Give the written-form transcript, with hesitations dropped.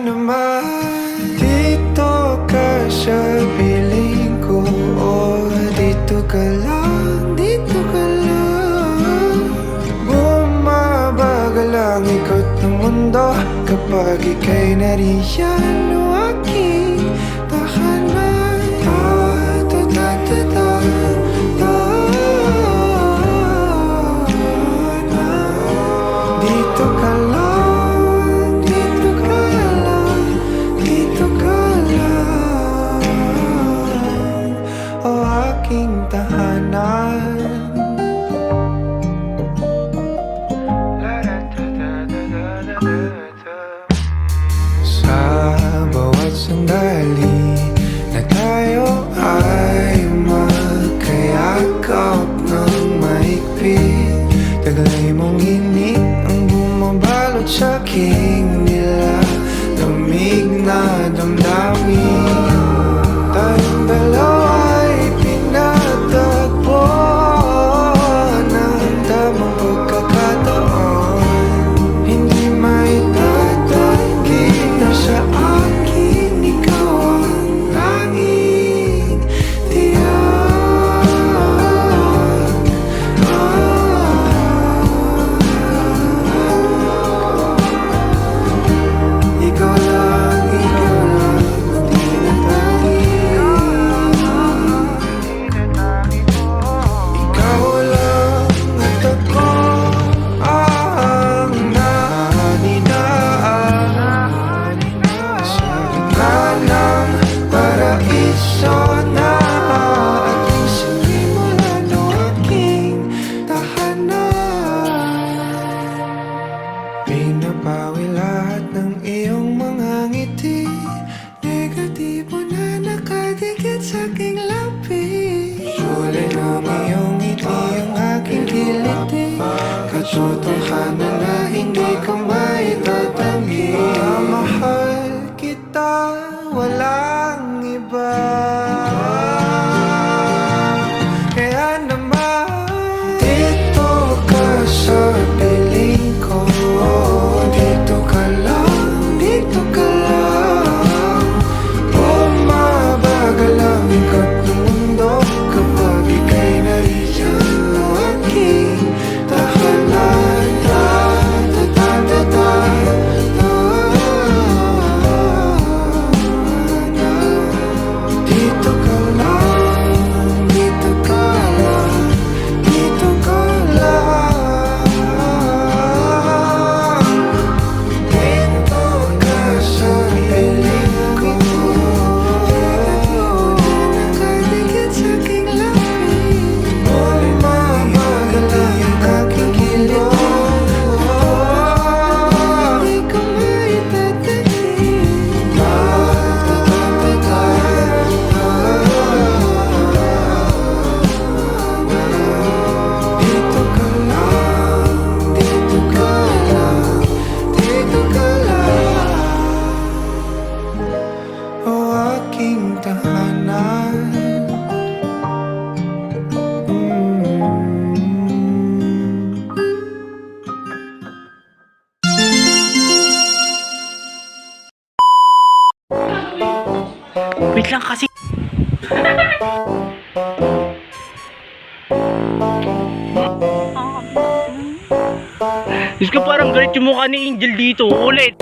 naman, dito ka sa piling ko. Oh, dito ka lang, dito ka lang. Bumabagal ang ikot ng mundo kapag ika'y nariyan. O aking tahanan. Dito ka lang, dito ka lang, dito ka lang. O aking tahanan. Sa bawat sandali na tayo ay magkayakap ng mahigpit, taglay mong hinig ang bumabalot sa aking nilalamig na damdamin. Tayong dalawa'y pinatagpo ng tamang pagkakataon. Hindi maitatanggi na sa akin ikaw ang tanging tiyak. Ikaw lang, di na tangi. Ikaw lang at ako ang naninaan sa gitna ng paraiso na ating sinimulan. O aking tahanan. Pinapawi lahat ng iyong mga ngiti, negatibo na nakadikit sa aking labi. Kulay ng iyong ngiti ang aking kiliti, katotohanan na hindi ko maitatanggi. Mahal kita, walang iba. Kaya naman, dito ka sa piling ko. Dito ka lang, dito ka lang. Bumabagal ang ikot ng mundo kapag ika'y nariyan. O aking tahanan. Dito ka lang, dito ka lang, dito ka lang. Dito ka sa piling ko. Nakadikit sa aking labi. Bumabagal ang aking kilos. Hindi ko maitatanggi. Dito ka lang, dito ka lang, dito ka lang. O aking tahanan. Wait lang kasi. Diyos ko, parang galit yung mukha ni Angel dito. Ulit.